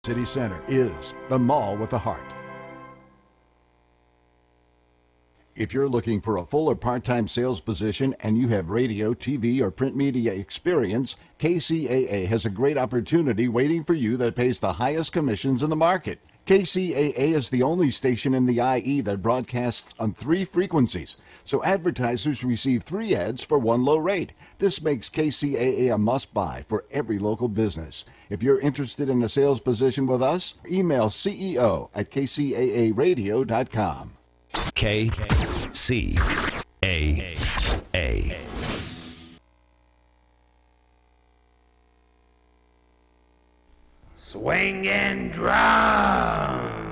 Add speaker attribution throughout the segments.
Speaker 1: City Center is the mall with a heart. If you're looking for a full or part-time sales position and you have radio, TV, or print media experience, KCAA has a great opportunity waiting for you that pays the highest commissions in the market. KCAA is the only station in the IE that broadcasts on 3 frequencies, so advertisers receive 3 ads for 1 low rate. This makes KCAA a must-buy for every local business. If you're interested in a sales position with us, email CEO@kcaaradio.com.
Speaker 2: KCAA.
Speaker 3: Swinging drums.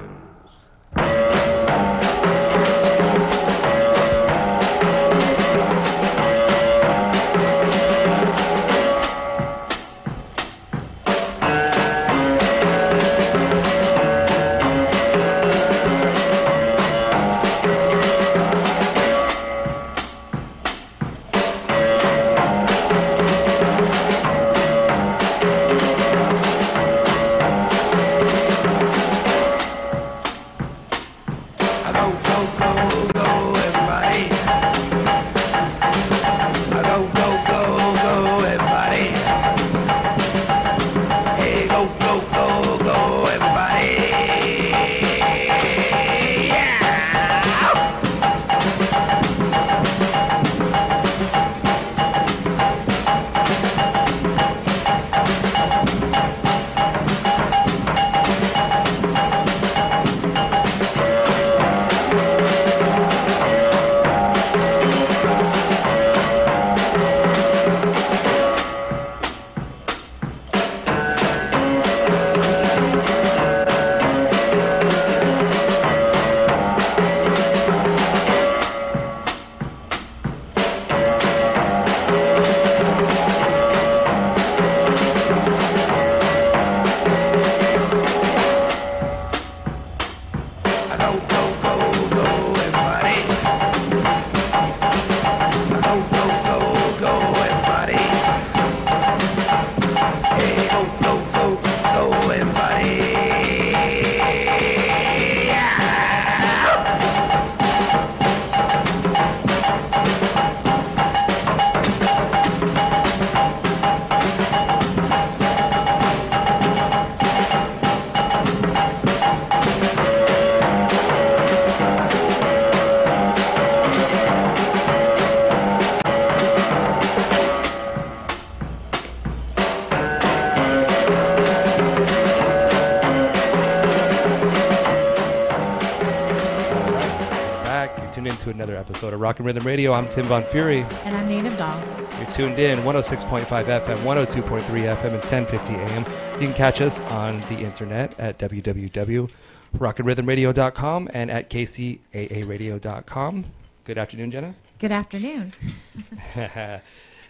Speaker 4: Episode of Rockin' Rhythm Radio. I'm Tim Von Fury.
Speaker 5: And I'm Native Doll.
Speaker 4: You're tuned in 106.5 FM, 102.3 FM, and 1050 AM. You can catch us on the internet at www.rockinrhythmradio.com and at kcaaradio.com. Good afternoon, Jenna.
Speaker 5: Good afternoon.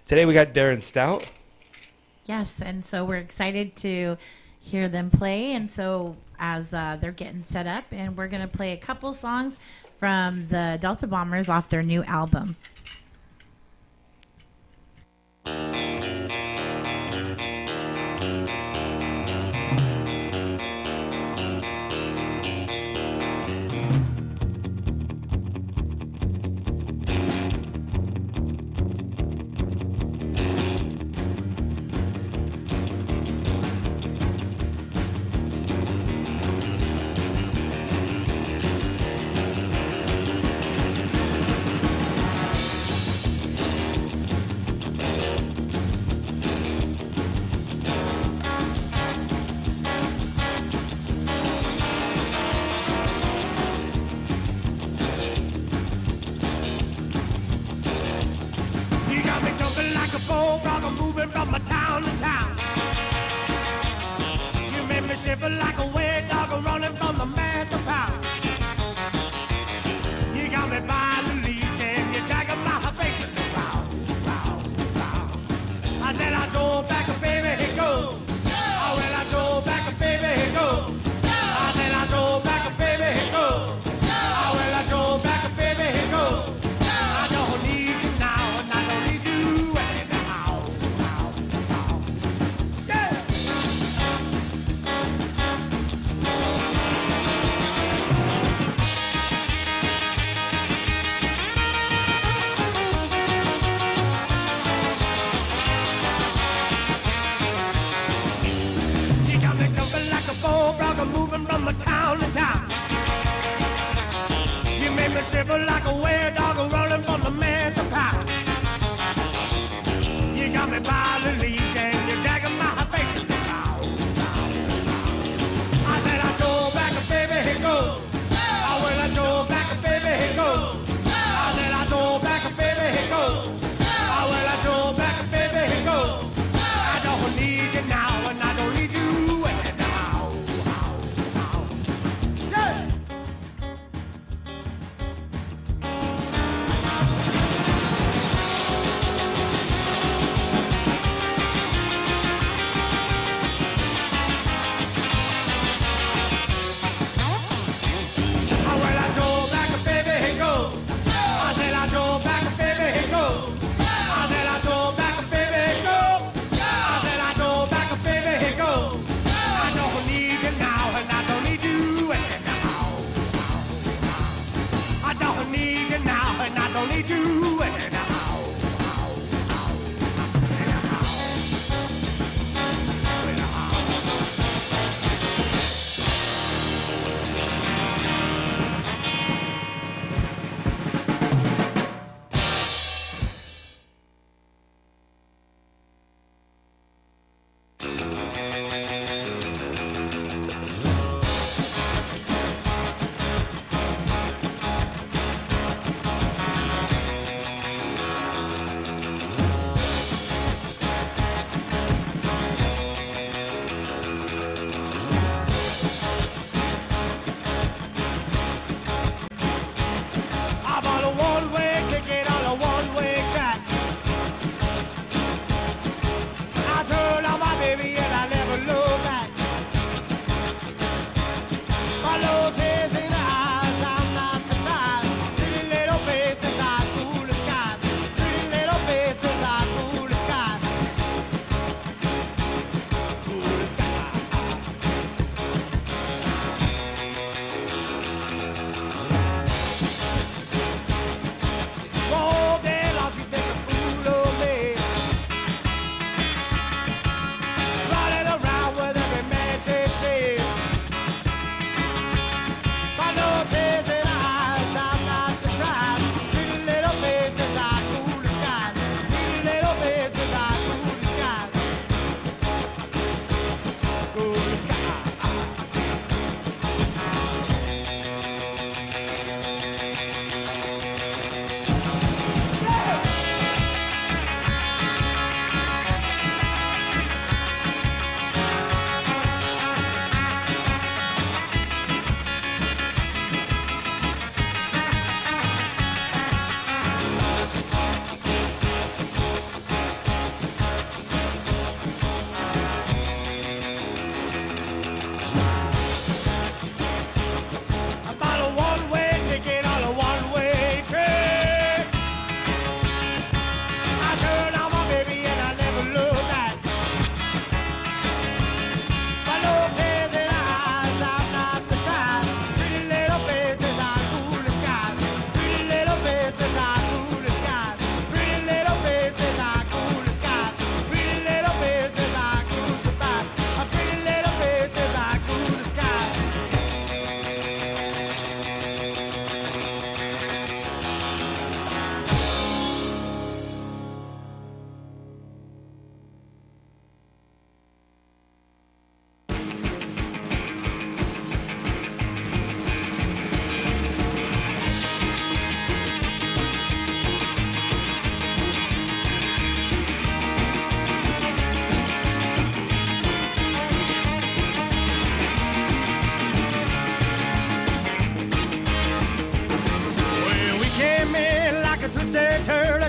Speaker 4: Today we got Darren Stout.
Speaker 5: Yes, and so we're excited to hear them play. And so as they're getting set up, and we're going to play a couple songs from the Delta Bombers off their new album.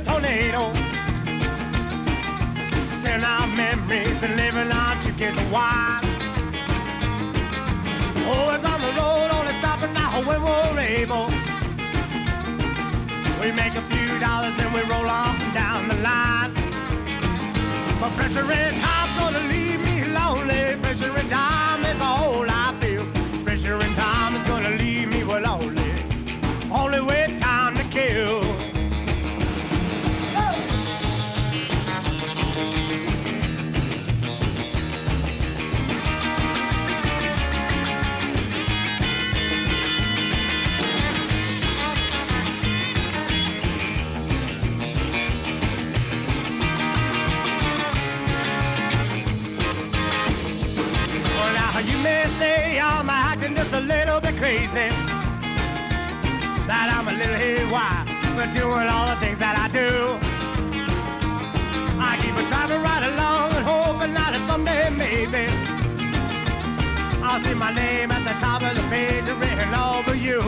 Speaker 3: tornado. Send our memories and living our chickens wide. Always on the road, only stopping now when we're able. We make a few dollars and we roll on down the line. But pressure in time's gonna leave me lonely. Pressure in time is all I feel. Pressure in time is gonna leave me with only with time to kill. You may say I'm acting just a little bit crazy, that I'm a little haywire for doing all the things that I do. I keep on driving right along and hoping that someday maybe I'll see my name at the top of the page written over you.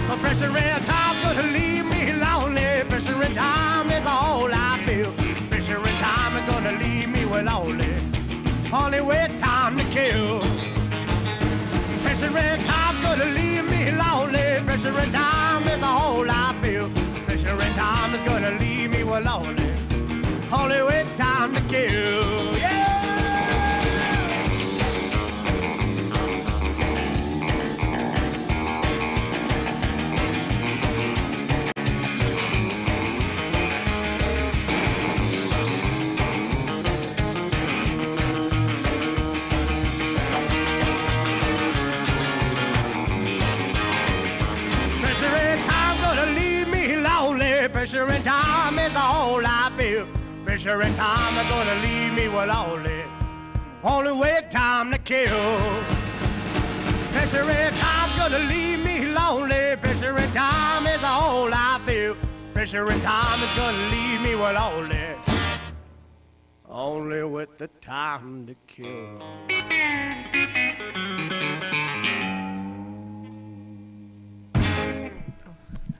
Speaker 3: But pressure in time's gonna leave me lonely. Pressure in time is all I feel. Pressure in time is gonna leave me with only with time to kill. Pressure in time's gonna leave me lonely. Pressure in time is all I feel. Pressure in time is gonna leave me with only with time to kill. Yeah! Pressure in time is all I feel. Pressure in time is gonna leave me with only with time to kill. Pressure in time's gonna leave me lonely. Pressure in time is all I feel. Pressure in time is gonna leave me with only with the time to kill.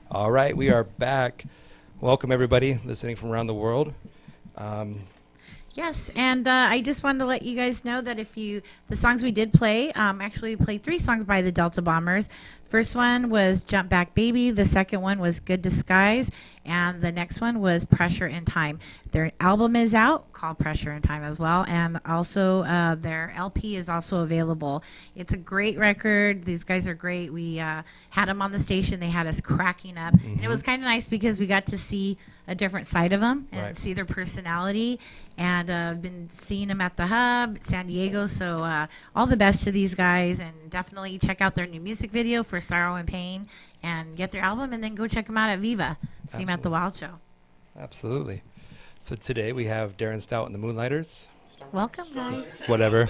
Speaker 4: All right, we are back. Welcome, everybody listening from around the world.
Speaker 5: Yes, and I just wanted to let you guys know that the songs we did play, actually we played 3 songs by the Delta Bombers. First one was Jump Back Baby. The second one was Good Disguise. And the next one was Pressure in Time. Their album is out called Pressure in Time as well. And also their LP is also available. It's a great record. These guys are great. We had them on the station. They had us cracking up. Mm-hmm. And it was kind of nice because we got to see a different side of them and see their personality. And I've been seeing them at the Hub, San Diego. So all the best to these guys. And definitely check out their new music video for Sorrow and Pain. And get their album, and then go check them out at Viva. See them at the Wild Show.
Speaker 4: Absolutely. So today we have Darren Stout and the Moonlighters.
Speaker 5: Welcome, guys.
Speaker 4: Whatever.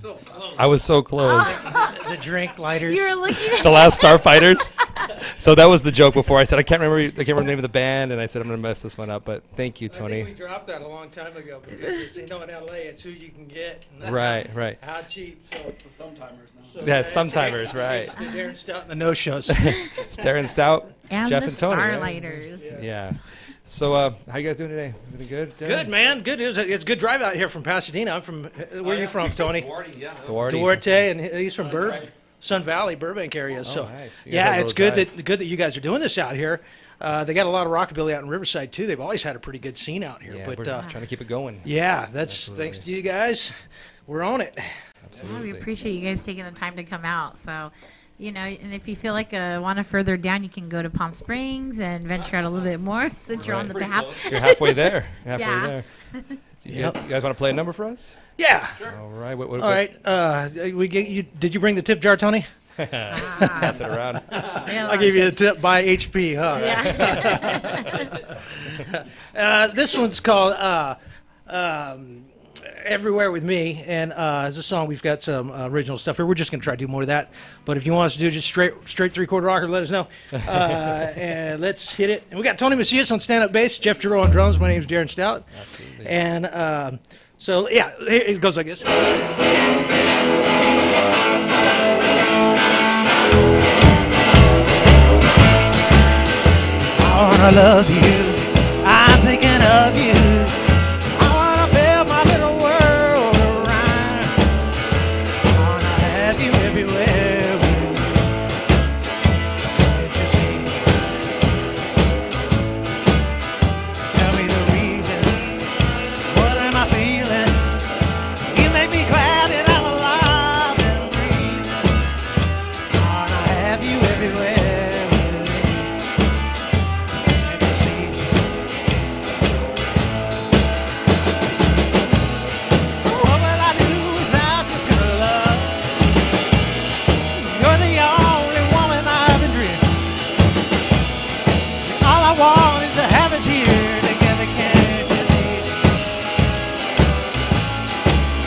Speaker 4: So I was so close.
Speaker 2: The drink lighters.
Speaker 5: You were looking at
Speaker 4: the last Starfighters. So that was the joke before. I said I can't remember the name of the band, and I said I'm going to mess this one up. But thank you, Tony.
Speaker 2: I think we dropped that a long time ago because it's, in LA, it's who you can get.
Speaker 4: Right.
Speaker 2: How cheap. So
Speaker 6: it's the Sometimers now.
Speaker 4: So yeah, Sometimers, right.
Speaker 2: It's the Darren Stout and the no-shows.
Speaker 4: It's Darren Stout,
Speaker 5: and
Speaker 4: Jeff
Speaker 5: the
Speaker 4: and Tony.
Speaker 5: Starlighters.
Speaker 4: Right? Yeah. So how you guys doing today? Everything good? Darren?
Speaker 2: Good, man. Good. It's a good drive out here from Pasadena. I'm from, where are you from, Tony? Duarte, and he's from Sun Valley, Burbank area. So,
Speaker 4: nice.
Speaker 2: Yeah, it's good that you guys are doing this out here. They got a lot of rockabilly out in Riverside too. They've always had a pretty good scene out here.
Speaker 4: Yeah,
Speaker 2: but
Speaker 4: we're trying to keep it going.
Speaker 2: Yeah, that's thanks to you guys. We're on it.
Speaker 4: Absolutely.
Speaker 5: Well, we appreciate you guys taking the time to come out. So, you know, and if you feel like want to further down, you can go to Palm Springs and venture out a little bit more since you're on the path.
Speaker 4: You're halfway there. There.
Speaker 2: Yep.
Speaker 4: You guys want to play a number for us?
Speaker 2: Yeah.
Speaker 4: Sure. All right. All
Speaker 2: right. Did you bring the tip jar, Tony?
Speaker 4: Pass it around.
Speaker 2: I'll give you the tip by HP, huh?
Speaker 5: Yeah.
Speaker 2: This one's called Everywhere With Me, and it's a song. We've got some original stuff here. We're just going to try to do more of that. But if you want us to do just straight 3/4 rocker, let us know. And let's hit it. And we got Tony Macias on stand-up bass, Jeff Giroux on drums. My name's Darren Stout.
Speaker 4: Absolutely.
Speaker 2: And so, yeah, it goes like this. I wanna love you you everywhere with me. Can't you see? Tell me the reason. What am I feeling? You make me glad that I'm alive and breathing. Wanna have you everywhere with me. Can't you see? What will I do without your tender love? You're the only woman I've been dreaming. All I want is to have us here together, can't you see?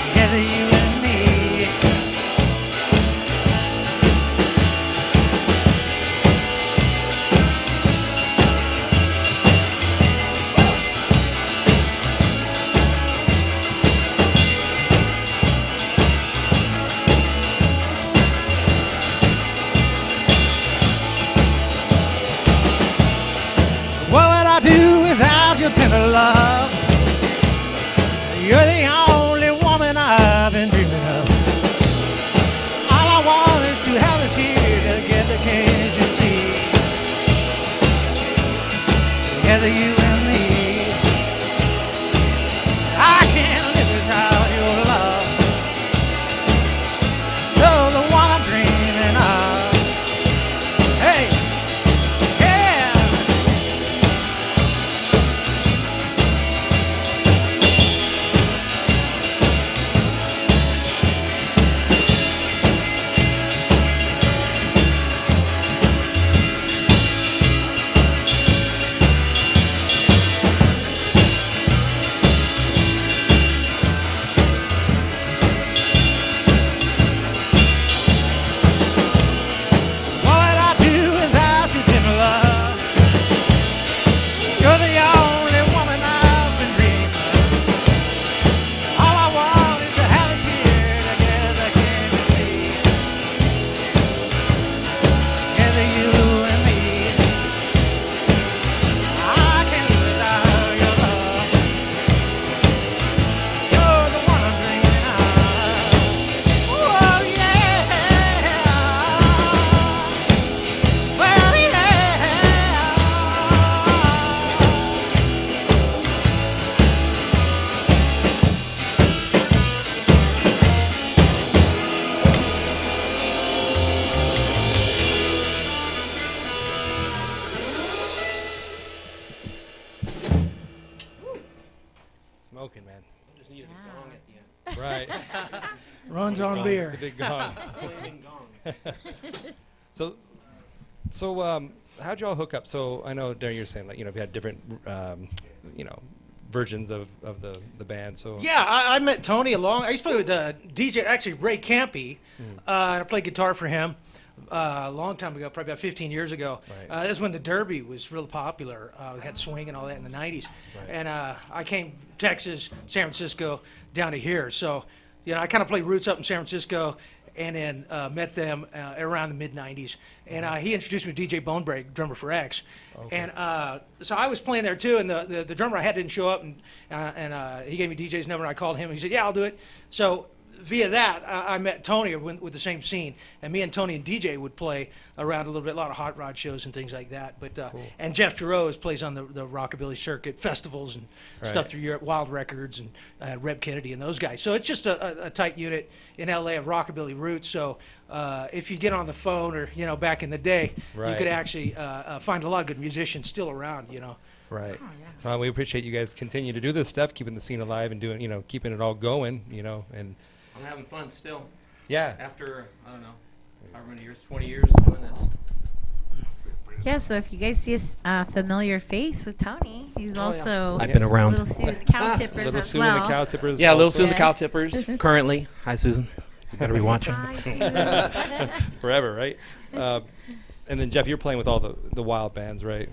Speaker 2: Together, you and me. What would I do without your tender love? You're the only woman I've been dreaming of. All I want is to have us here together, can't you see? Together, you and me. I can't live without your love. You're the one I'm dreaming of. Hey, yeah. What would I do without your tender love? You're the only woman I've been dreaming of. All I want is to have us here together, can't you see? Together, you and me. I can't live without your love. You're the one I'm dreaming of. Oh, yeah. Well, yeah.
Speaker 4: Smoking, man.
Speaker 6: Just needed
Speaker 5: Wow.
Speaker 6: a gong at the end.
Speaker 4: Right.
Speaker 2: Runs on
Speaker 4: The
Speaker 2: beer.
Speaker 4: big gong.
Speaker 6: Flaming gong.
Speaker 4: So, how'd y'all hook up? So I know Darren, you're saying like, you had different, versions of the band. So
Speaker 2: Yeah, I met Tony I used to play with DJ, actually Ray Campy. I played guitar for him a long time ago, probably about 15 years ago.
Speaker 4: Right.
Speaker 2: That's when the Derby was real popular. We had swing and all that in the 90s.
Speaker 4: Right.
Speaker 2: And I came Texas, San Francisco, down to here. So, I kind of played roots up in San Francisco and then met them around the mid-90s. And he introduced me to DJ Bonebrake, drummer for X.
Speaker 4: Okay.
Speaker 2: And so I was playing there too, and the drummer I had didn't show up, and he gave me DJ's number, and I called him, and he said, yeah, I'll do it. So via that, I met Tony with the same scene, and me and Tony and DJ would play around a little bit, a lot of hot rod shows and things like that. But
Speaker 4: Cool.
Speaker 2: And Jeff Giroux plays on the rockabilly circuit, festivals and stuff
Speaker 4: Right.
Speaker 2: through Europe, Wild Records and Reb Kennedy and those guys. So it's just a tight unit in LA of rockabilly roots. So if you get on the phone or back in the day, you
Speaker 4: Right.
Speaker 2: could actually find a lot of good musicians still around.
Speaker 4: Right.
Speaker 5: Oh, yeah.
Speaker 4: Well, we appreciate you guys continue to do this stuff, keeping the scene alive and doing, keeping it all going, and
Speaker 6: I'm having fun still.
Speaker 4: yeah.
Speaker 6: After, I don't know, however many years, 20 years of doing this.
Speaker 5: Yeah, so if you guys see a familiar face with Tony, he's also
Speaker 6: I've been around.
Speaker 5: Little Sue the Cow Tippers
Speaker 4: Little
Speaker 5: as
Speaker 4: Sue
Speaker 5: well.
Speaker 4: and the Cow Tippers.
Speaker 6: Yeah, Little
Speaker 4: also.
Speaker 6: Sue and the
Speaker 5: Yeah.
Speaker 6: Cow Tippers, currently. Hi, Susan. You better be watching.
Speaker 5: Hi, Sue.
Speaker 4: Forever, right? And then Jeff, you're playing with all the wild bands, right?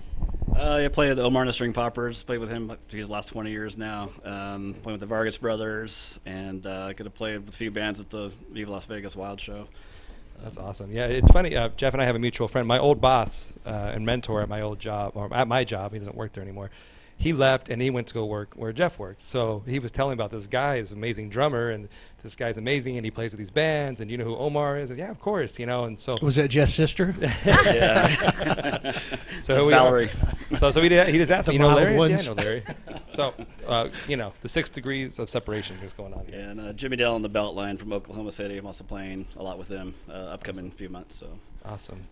Speaker 7: I play with the Omar and the String Poppers. Played with him the last 20 years now. Playing with the Vargas Brothers, and I could have played with a few bands at the Viva Las Vegas Wild Show.
Speaker 4: That's awesome. Yeah, it's funny. Jeff and I have a mutual friend. My old boss and mentor at my old job, or at my job, he doesn't work there anymore. he left and he went to go work where Jeff works. So he was telling about this guy is an amazing drummer, and this guy's amazing, and he plays with these bands, and you know who Omar is? I said, yeah, of course, you know. And so
Speaker 2: Was that Jeff's sister?
Speaker 7: Yeah.
Speaker 4: so
Speaker 7: It's
Speaker 4: we-
Speaker 7: Valerie.
Speaker 4: So he just asked
Speaker 2: The
Speaker 4: me, you know
Speaker 2: mild
Speaker 4: Larry?
Speaker 2: ones.
Speaker 4: Yeah, I know Larry. So you know, the 6 degrees of separation is going on here.
Speaker 7: Yeah, and Jimmy Dell on the Beltline from Oklahoma City. I'm also playing a lot with them upcoming few months. So
Speaker 4: Awesome.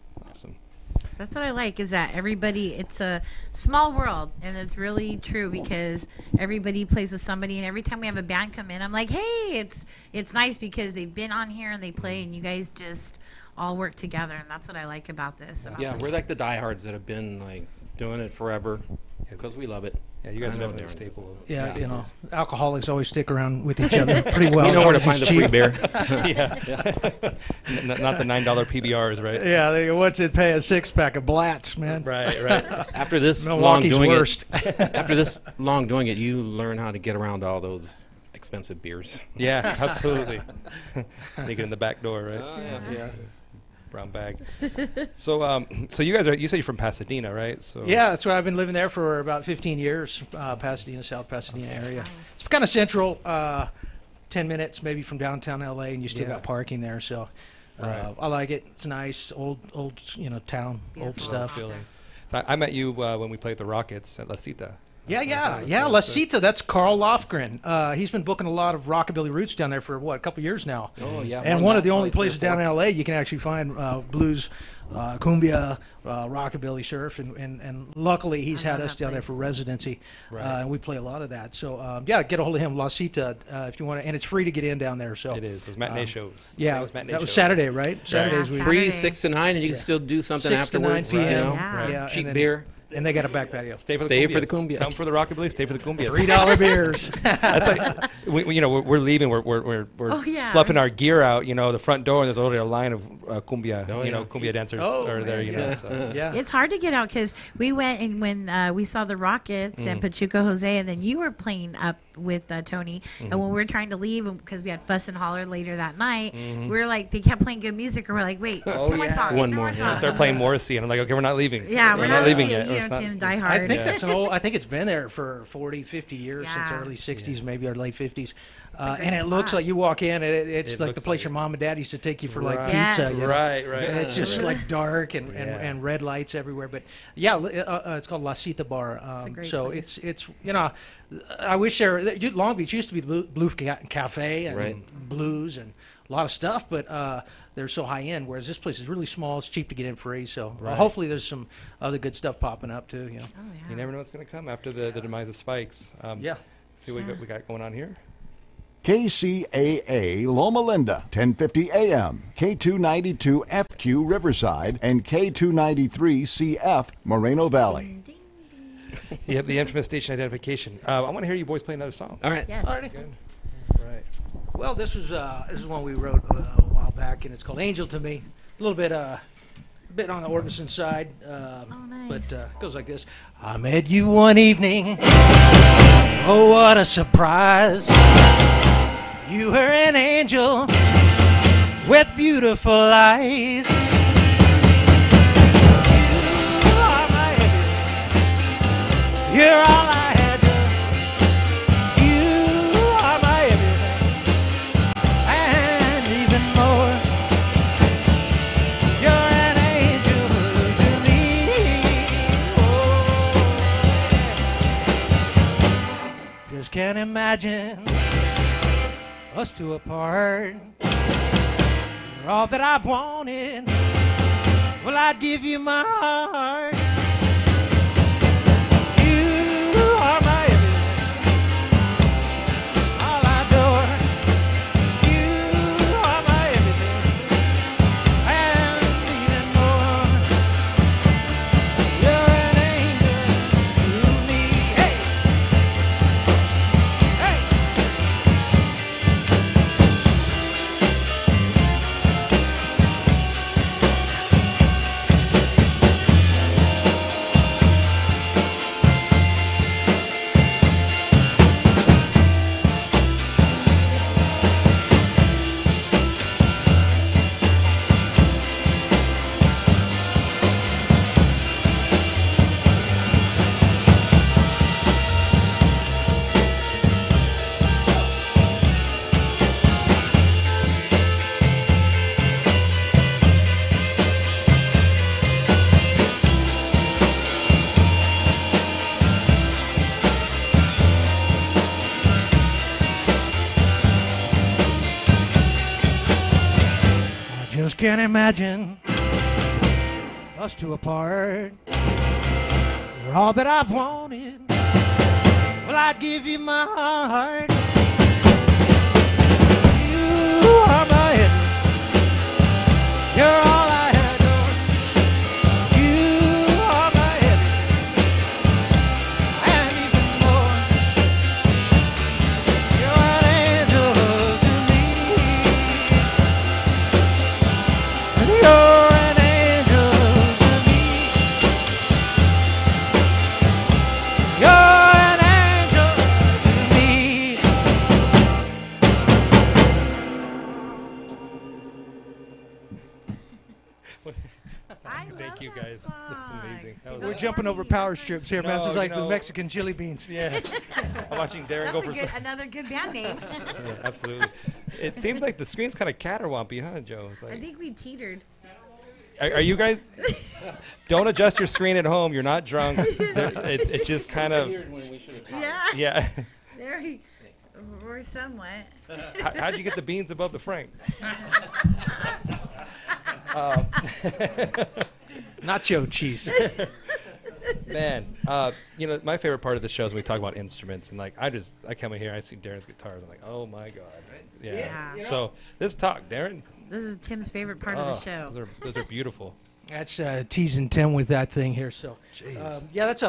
Speaker 5: That's what I like, is that everybody, it's a small world, and it's really true because everybody plays with somebody, and every time we have a band come in, I'm like, hey, it's nice because they've been on here and they play, and you guys just all work together, and that's what I like about this. about
Speaker 6: Yeah,
Speaker 5: this.
Speaker 6: we're like the diehards that have been like doing it forever because we love it.
Speaker 4: Yeah, you guys
Speaker 6: I
Speaker 4: are
Speaker 6: know
Speaker 4: definitely a
Speaker 6: they are.
Speaker 4: staple.
Speaker 2: Yeah, you know, alcoholics always stick around with each other pretty well.
Speaker 6: We know where to
Speaker 2: It's
Speaker 6: find the
Speaker 2: cheap.
Speaker 6: free beer.
Speaker 4: Yeah. Not the $9 PBRs, right?
Speaker 2: Yeah, what's it pay? A 6-pack of Blatz, man.
Speaker 4: Right.
Speaker 6: After this long
Speaker 2: Milwaukee's
Speaker 6: doing
Speaker 2: worst.
Speaker 6: after this long doing it, you learn how to get around all those expensive beers.
Speaker 4: Yeah, absolutely. Sneaking in the back door, right?
Speaker 2: Yeah.
Speaker 4: Brown bag. So you guys you said you're from Pasadena, right? So
Speaker 2: Yeah, that's why I've been living there for about 15 years, Pasadena, South Pasadena area. It's kind of central, 10 minutes maybe from downtown LA, and you still
Speaker 4: Yeah.
Speaker 2: got parking there. So I like it. It's nice, old town, old
Speaker 5: Beautiful.
Speaker 2: stuff.
Speaker 4: feeling. So I met you when we played the Rockets at La Cita.
Speaker 2: Yeah. La Cita, that's Carl Lofgren. He's been booking a lot of rockabilly roots down there for a couple years now.
Speaker 6: Oh yeah.
Speaker 2: And one of the only places down in LA you can actually find blues, cumbia, rockabilly surf, and luckily he's
Speaker 5: I
Speaker 2: had
Speaker 5: know
Speaker 2: us
Speaker 5: that
Speaker 2: down there
Speaker 5: place.
Speaker 2: for residency,
Speaker 4: Right.
Speaker 2: and we play a lot of that. So get a hold of him, La Cita, if you want to, and it's free to get in down there. So
Speaker 4: It is. Those matinee shows.
Speaker 2: yeah,
Speaker 4: Those matinee
Speaker 2: that was
Speaker 4: shows.
Speaker 2: Saturday, right? Saturdays we
Speaker 6: Free
Speaker 5: Saturday.
Speaker 6: 6 to 9, and you can
Speaker 2: Yeah.
Speaker 6: still do something
Speaker 2: 6 to 9
Speaker 6: afterwards.
Speaker 2: p.m.
Speaker 6: You know?
Speaker 5: Yeah.
Speaker 2: Yeah,
Speaker 6: Cheap
Speaker 2: and then-
Speaker 6: beer.
Speaker 2: and they got a back patio.
Speaker 4: Stay for the
Speaker 6: Stay for the
Speaker 4: cumbias.
Speaker 6: cumbias.
Speaker 4: Come for the rockabilly. Stay for the cumbias.
Speaker 2: $3 beers.
Speaker 4: That's like we're leaving. We're
Speaker 5: Oh, yeah.
Speaker 4: sloughing our gear out. You know, the front door, and there's already a line of cumbia.
Speaker 6: Oh,
Speaker 4: you know,
Speaker 6: yeah.
Speaker 4: cumbia dancers
Speaker 2: Oh,
Speaker 4: are there. You know,
Speaker 6: yeah.
Speaker 4: so.
Speaker 2: Yeah.
Speaker 5: It's hard to get out because we went and when we saw the Rockets and Pachuco Jose, and then you were playing up with Tony. And when we were trying to leave because we had fuss and holler later that night, we were like, they kept playing good music, and we're like, wait, two more songs,
Speaker 6: One
Speaker 5: two
Speaker 6: more,
Speaker 5: more
Speaker 6: yeah.
Speaker 5: songs.
Speaker 4: Start playing Morrissey, and I'm like, okay, we're not leaving.
Speaker 5: Yeah, we're not leaving
Speaker 4: yet.
Speaker 5: You
Speaker 4: Or
Speaker 5: know,
Speaker 4: it's not-
Speaker 5: Tim Die
Speaker 2: I
Speaker 5: Hard.
Speaker 2: think that's an old. I think it's been there for 40, 50 years since the
Speaker 5: Yeah.
Speaker 2: early '60s, maybe or late '50s.
Speaker 5: a great
Speaker 2: And it looks
Speaker 5: spot.
Speaker 2: like you walk in, and it's
Speaker 4: It
Speaker 2: like
Speaker 4: looks
Speaker 2: the place
Speaker 4: like
Speaker 2: your
Speaker 4: it.
Speaker 2: mom and dad used to take you for like
Speaker 4: Right.
Speaker 5: Yes.
Speaker 2: pizza. you know?
Speaker 4: Right.
Speaker 2: And it's just like dark and,
Speaker 4: Yeah.
Speaker 2: and red lights everywhere. But yeah, it's called La Cita Bar.
Speaker 5: a great
Speaker 2: So
Speaker 5: place.
Speaker 2: it's I wish Long Beach used to be the Blue Cafe and
Speaker 6: Right.
Speaker 2: blues and a lot of stuff, but they're so high end. Whereas this place is really small. It's cheap to get in free. So
Speaker 4: Right.
Speaker 2: hopefully there's some other good stuff popping up too. You know.
Speaker 5: Oh, yeah.
Speaker 4: You never know what's going to come after the demise of Spikes.
Speaker 2: Yeah.
Speaker 4: See what we got going on here.
Speaker 1: KCAA Loma Linda, 1050 AM, K292 FQ Riverside, and K293 CF Moreno Valley.
Speaker 5: Ding, ding.
Speaker 4: You have the infamous station identification. I want to hear you boys play another song.
Speaker 6: All right.
Speaker 5: Yes.
Speaker 4: Good. Right.
Speaker 2: Well, this is one we wrote a while back, and it's called "Angel to Me." A little bit bit on the Orbison side,
Speaker 5: nice.
Speaker 2: but it goes like this: I met you one evening. Oh, what a surprise! You were an angel with beautiful eyes. You are my everything. You're all I had. You are my everything, and even more. You're an angel to me. Oh, just can't imagine us two apart. You're all that I've wanted. Well, I'd give you my heart. You are my everything, all I adore. You are my everything, and even more. You're an angel to me. Hey, hey. just can't imagine us two apart. You're all that I've wanted. Well, I'd give you my heart. You are my head. You're all I adore. You are my head. And even more. You're an angel to me. You're an angel to me. You're an angel to me.
Speaker 4: Thank you guys. That's amazing. That was
Speaker 2: We're jumping over power strips here, man. This
Speaker 4: No,
Speaker 2: is like
Speaker 4: you
Speaker 2: the
Speaker 4: know-
Speaker 2: Mexican chili beans.
Speaker 4: Yeah. I'm watching Darren go
Speaker 5: That's
Speaker 4: for some.
Speaker 5: another good band name.
Speaker 4: Yeah, absolutely. It seems like the screen's kind of caterwampy, huh, Joe? It's
Speaker 5: I
Speaker 4: like,
Speaker 5: think we teetered.
Speaker 4: are you guys? Don't adjust your screen at home. You're not drunk. It's just kind of.
Speaker 5: Yeah.
Speaker 4: Yeah.
Speaker 5: There we we're somewhat.
Speaker 4: How'd you get the beans above the frame?
Speaker 2: Nacho cheese.
Speaker 4: Man, my favorite part of the show is when we talk about instruments, and like I come in here, I see Darren's guitars, I'm like, oh my god, yeah.
Speaker 5: Yeah.
Speaker 4: So let's talk, Darren.
Speaker 5: This is Tim's favorite part of the show.
Speaker 4: Those are beautiful.
Speaker 2: That's teasing Tim with that thing here. So,
Speaker 4: Jeez.
Speaker 2: yeah, that's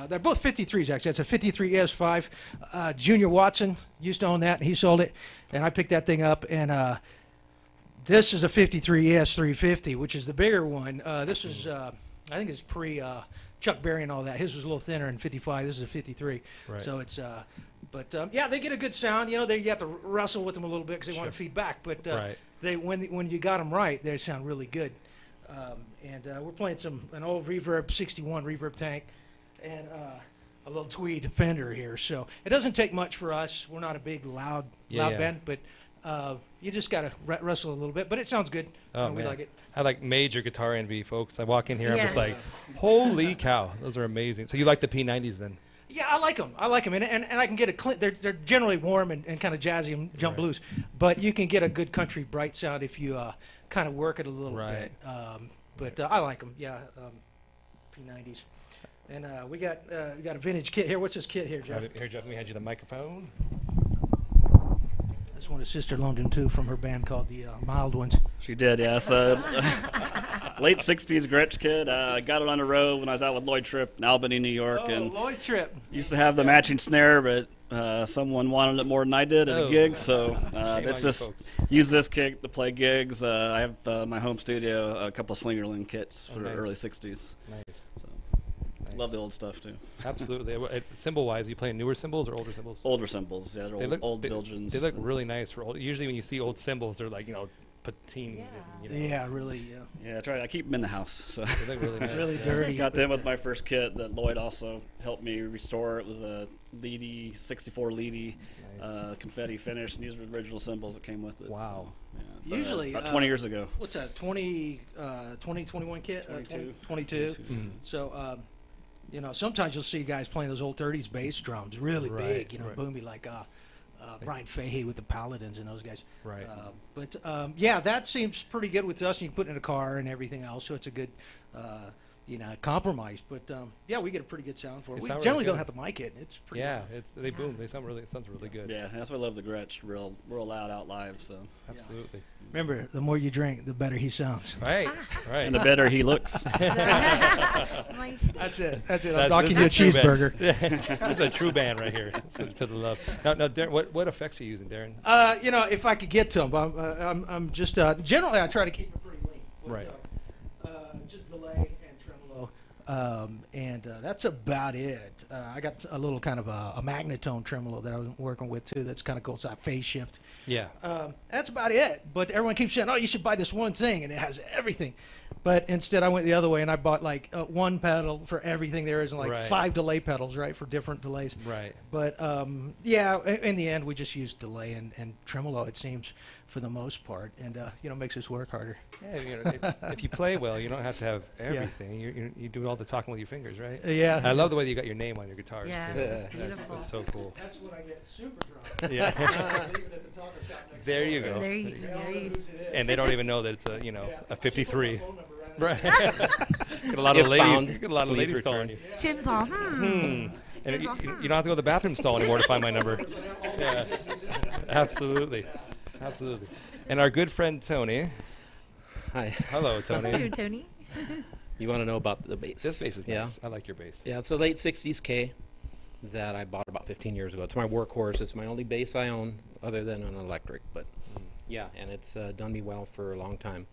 Speaker 2: they're both 53s actually. That's a 53 ES5. Junior Watson used to own that, and he sold it, and I picked that thing up. And this is a 53 ES350, which is the bigger one. This is, I think it's pre Chuck Berry and all that. His was a little thinner in 55. This is a 53.
Speaker 4: Right.
Speaker 2: So it's, yeah, they get a good sound. You know, you have to wrestle with them a little bit because they want to feed back. But
Speaker 4: Right.
Speaker 2: when you got them right, they sound really good. And we're playing an old Reverb 61 Reverb tank and a little Tweed Fender here. So it doesn't take much for us. We're not a big, loud
Speaker 4: Yeah.
Speaker 2: band, but you just got to wrestle a little bit. But it sounds good.
Speaker 4: Oh,
Speaker 2: and we
Speaker 4: man.
Speaker 2: like it.
Speaker 4: I like major guitar envy, folks. I walk in here, I'm just like,
Speaker 5: Yes.
Speaker 4: holy cow, those are amazing. So you like the P90s then?
Speaker 2: Yeah, I like them. And I can get they're generally warm and kind of jazzy and jump
Speaker 4: Right.
Speaker 2: blues. But you can get a good country bright sound if you kind of work it a little
Speaker 4: Right.
Speaker 2: bit. But I like them. Yeah, P90s. And we got a vintage kit here. What's this kit here, Jeff?
Speaker 4: Here, Jeff, let me hand you the microphone.
Speaker 2: This one his sister loaned him too from her band called the Mild Ones.
Speaker 7: She did, yes. Late 60s Gretsch kid. I got it on the road when I was out with Lloyd Tripp in Albany, New York. and
Speaker 2: Lloyd Tripp.
Speaker 7: used to have the matching snare, but someone wanted it more than I did at
Speaker 4: Oh.
Speaker 7: a gig. So
Speaker 4: Shame on
Speaker 7: it's
Speaker 4: you
Speaker 7: this.
Speaker 4: folks.
Speaker 7: Use this kick to play gigs. I have my home studio, a couple of Slingerland kits for the
Speaker 4: nice.
Speaker 7: early 60s.
Speaker 4: Nice.
Speaker 7: Love the old stuff, too.
Speaker 4: Absolutely. Symbol-wise, you playing newer cymbals or older cymbals?
Speaker 7: Older cymbals, yeah, they're old Zildjians.
Speaker 4: They look really nice for old. Usually when you see old cymbals, they're like, patine. You know,
Speaker 2: Yeah, really.
Speaker 7: Yeah, I keep them in the house. So
Speaker 4: They look really nice.
Speaker 2: Really
Speaker 4: yeah.
Speaker 2: dirty.
Speaker 7: got them with my first kit that Lloyd also helped me restore. It was a Leedy 64 Leedy
Speaker 4: Nice.
Speaker 7: confetti finish, and these were the original cymbals that came with it.
Speaker 4: Wow.
Speaker 7: So, yeah.
Speaker 2: Usually,
Speaker 7: about 20 years ago.
Speaker 2: What's that? 21 kit?
Speaker 7: 22.
Speaker 2: 22.
Speaker 4: Mhm.
Speaker 2: So, sometimes you'll see guys playing those old 30s bass drums, really
Speaker 4: Right,
Speaker 2: big,
Speaker 4: right.
Speaker 2: boomy, like Brian Fahey with the Paladins and those guys.
Speaker 4: Right.
Speaker 2: Yeah, that seems pretty good with us. You can put it in a car and everything else, so it's a good, compromise. But yeah, we get a pretty good sound for it.
Speaker 4: They
Speaker 2: We
Speaker 4: sound
Speaker 2: generally
Speaker 4: really
Speaker 2: don't
Speaker 4: good.
Speaker 2: have to mic it. It's pretty
Speaker 4: Yeah, they boom. It sounds really good.
Speaker 7: Yeah, that's why I love the Gretsch. Real loud out live. So
Speaker 4: Absolutely.
Speaker 2: Remember, the more you drink, the better he sounds.
Speaker 4: Right. Right.
Speaker 7: and the better he looks.
Speaker 5: Like,
Speaker 2: That's it. I'm
Speaker 4: That's-
Speaker 2: knocking you a
Speaker 4: this is a true
Speaker 2: cheeseburger.
Speaker 4: band. This is a true band right here. For the love. Now, Darren, what effects are you using, Darren?
Speaker 2: If I could get to them, I'm just generally I try to keep it pretty lean. But,
Speaker 4: Right.
Speaker 2: Just delay and tremolo, and that's about it. I got a little kind of a magnetone tremolo that I was working with too. That's kind of cool. It's that phase shift.
Speaker 4: Yeah.
Speaker 2: That's about it. But everyone keeps saying, "Oh, you should buy this one thing, and it has everything." But instead, I went the other way, and I bought like one pedal for everything there is, and like
Speaker 4: Right.
Speaker 2: 5 delay pedals, right, for different delays.
Speaker 4: Right.
Speaker 2: But yeah, in the end, we just used delay and tremolo, it seems, for the most part, and makes us work harder.
Speaker 4: Yeah, if you play well, you don't have to have everything. You do all the talking with your fingers, right?
Speaker 2: Yeah.
Speaker 4: I love the way you got your name on your guitars
Speaker 5: Yes,
Speaker 4: too.
Speaker 5: it's beautiful.
Speaker 4: That's so cool.
Speaker 2: That's when I get super drunk.
Speaker 4: Yeah. There you go.
Speaker 5: There you go.
Speaker 4: And they don't even know that it's a 53. Right. Get a lot
Speaker 6: If
Speaker 4: of ladies.
Speaker 6: found,
Speaker 4: Get a lot of
Speaker 6: please
Speaker 4: ladies
Speaker 6: return.
Speaker 4: calling you.
Speaker 5: Tim's all,
Speaker 4: And you don't have to go to the bathroom stall anymore to find my number. Yeah. Absolutely. And our good friend Tony.
Speaker 6: Hi.
Speaker 4: Hello, Tony.
Speaker 5: Hello, Tony.
Speaker 6: You want to know about the bass?
Speaker 4: This bass is
Speaker 6: yeah.
Speaker 4: nice. I like your bass.
Speaker 6: Yeah, it's a late 60s K that I bought about 15 years ago. It's my workhorse. It's my only bass I own other than an electric. But yeah, and it's done me well for a long time.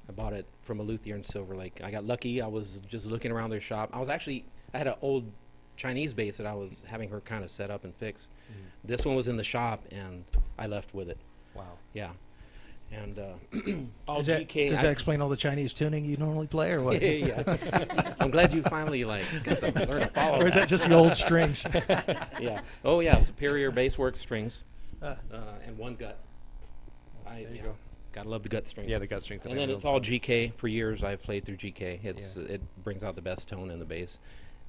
Speaker 6: I bought it from a luthier in Silver Lake. I got lucky. I was just looking around their shop. I had an old Chinese bass that I was having her kind of set up and fix. This one was in the shop, and I left with it.
Speaker 4: Wow.
Speaker 6: Yeah. And all
Speaker 2: Does that explain all the Chinese tuning you normally play, or what?
Speaker 6: Yeah. I'm glad you finally got to learn to follow.
Speaker 2: Or is that just the old strings?
Speaker 6: Yeah. Oh yeah, Superior Bassworks strings, and one gut.
Speaker 4: There you go.
Speaker 6: Gotta love the gut strings.
Speaker 4: Yeah, the gut strings.
Speaker 6: And then it's all GK. For years, I've played through GK. It brings out the best tone in the bass.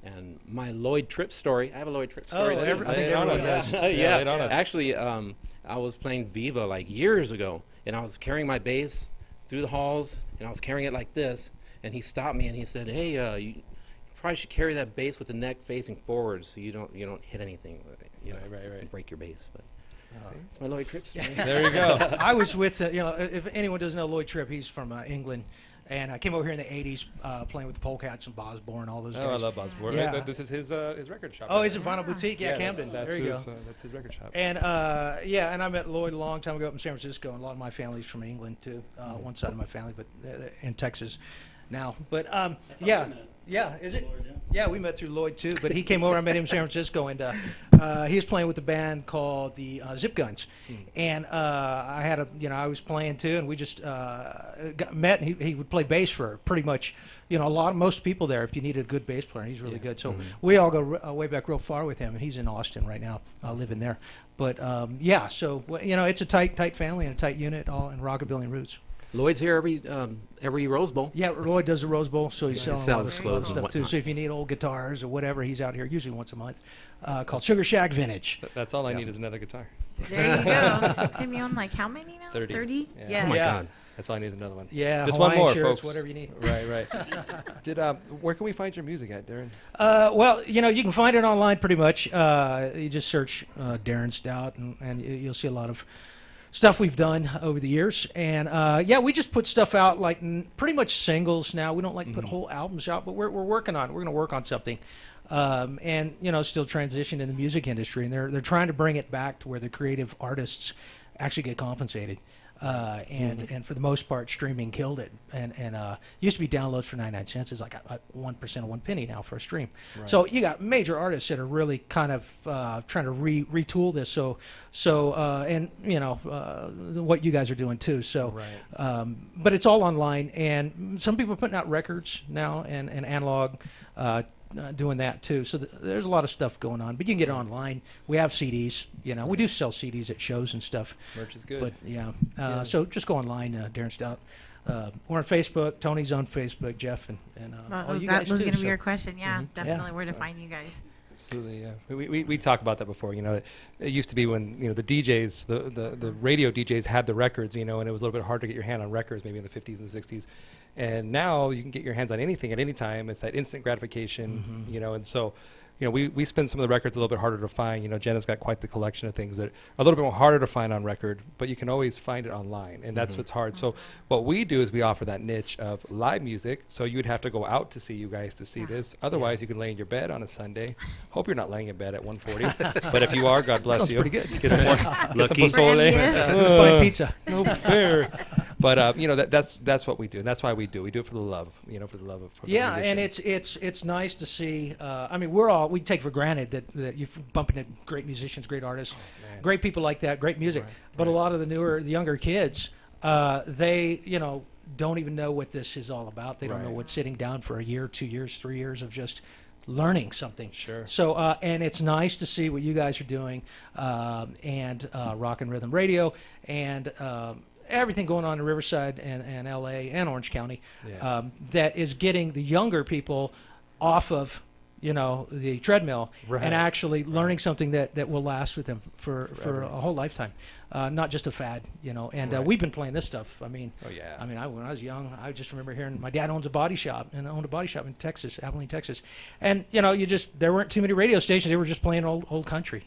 Speaker 6: And my Lloyd Tripp story. I have a Lloyd Tripp story.
Speaker 2: I think everyone does.
Speaker 6: Yeah. Actually, I was playing Viva like years ago, and I was carrying my bass through the halls, and I was carrying it like this. And he stopped me and he said, "Hey, you probably should carry that bass with the neck facing forward, so you don't hit anything, right. And break your bass." But it's my Lloyd Tripp story.
Speaker 4: There you go.
Speaker 2: I was with, if anyone doesn't know Lloyd Tripp, he's from England. And I came over here in the 80s playing with the Polecats and Bosborn, all those guys.
Speaker 4: Oh, I love Bosborn.
Speaker 2: Yeah.
Speaker 4: This is his record shop.
Speaker 2: Oh, he's a Vinyl Boutique? Yeah, Camden.
Speaker 4: That's
Speaker 2: there you go.
Speaker 4: That's his record shop.
Speaker 2: And, and I met Lloyd a long time ago up in San Francisco, and a lot of my family's from England, too. One side of my family, but in Texas now. But, yeah, is it? Yeah, we met through Lloyd, too. But he came over. I met him in San Francisco, and he was playing with a band called the Zip Guns. And I was playing, too, and we just met. And he would play bass for pretty much, most people there if you needed a good bass player. He's really good. So we all go way back real far with him, and he's in Austin right now, living there. But, so, it's a tight family and a tight unit, all in rockabilly roots.
Speaker 6: Lloyd's here every Rose Bowl.
Speaker 2: Yeah, Lloyd does the Rose Bowl, so he's selling a lot of
Speaker 6: clothes
Speaker 2: stuff too. So if you need old guitars or whatever, he's out here usually once a month, called Sugar Shack Vintage.
Speaker 4: That's all I need is another guitar.
Speaker 5: There you go. Tim, you own like how many now?
Speaker 4: 30.
Speaker 5: Yeah.
Speaker 6: Oh my God.
Speaker 4: That's all I need is another one.
Speaker 2: Yeah,
Speaker 4: just
Speaker 2: Hawaiian
Speaker 4: one more,
Speaker 2: shirts,
Speaker 4: folks.
Speaker 2: whatever you need.
Speaker 4: Right. Where can we find your music at, Darren?
Speaker 2: Well, you can find it online pretty much. You just search Darren Stout, and you'll see a lot of stuff we've done over the years. And we just put stuff out like pretty much singles now. We don't like put whole albums out, but we're working on it. We're going to work on something. Still transition in the music industry, and they're trying to bring it back to where the creative artists actually get compensated. And for the most part, streaming killed it. And used to be downloads for 99 cents. It's like 1% of 1 penny now for a stream. Right. So you got major artists that are really kind of trying to retool this. What you guys are doing too. So, but it's all online, and some people are putting out records now and analog. Doing that too, so there's a lot of stuff going on. But you can get it online. We have CDs. We do sell CDs at shows and stuff.
Speaker 4: Merch is good.
Speaker 2: But so just go online, Darren Stout. We're on Facebook. Tony's on Facebook. Jeff and all you guys.
Speaker 5: That was going to be your question. Yeah, definitely.
Speaker 2: Yeah.
Speaker 5: Where to find you guys?
Speaker 4: Absolutely, yeah. We talked about that before. It used to be when the DJs, the radio DJs had the records, and it was a little bit hard to get your hand on records, maybe in the 50s and the 60s. And now you can get your hands on anything at any time. It's that instant gratification, and so, we spend some of the records a little bit harder to find. Jenna's got quite the collection of things that are a little bit more harder to find on record, but you can always find it online, and that's what's hard. So what we do is we offer that niche of live music, so you'd have to go out to see you guys to see this. Otherwise, you can lay in your bed on a Sunday. Hope you're not laying in bed at 1:40, but if you are, God bless you.
Speaker 2: Pretty good.
Speaker 4: Get some more, get some pozole.
Speaker 2: Let's buy pizza.
Speaker 4: No fair. But that's what we do, and that's why we do. We do it for the love, for the love of.
Speaker 2: Yeah, and it's nice to see. We take for granted that you bump into great musicians, great artists, great people like that, great music. But a lot of the younger kids, they don't even know what this is all about. They don't know what sitting down for a year, 2 years, 3 years of just learning something.
Speaker 4: Sure.
Speaker 2: So and it's nice to see what you guys are doing, and Rockin' Rhythm Radio, and everything going on in Riverside and L.A. and Orange County
Speaker 4: Yeah.
Speaker 2: that is getting the younger people off of the treadmill
Speaker 4: Right.
Speaker 2: and actually learning something that will last with them for a whole lifetime, not just a fad, And
Speaker 4: Right.
Speaker 2: we've been playing this stuff. I mean,
Speaker 4: Oh, yeah.
Speaker 2: when I was young, I just remember hearing my dad owns a body shop and owned a body shop in Texas, Abilene, Texas, and there weren't too many radio stations. They were just playing old country,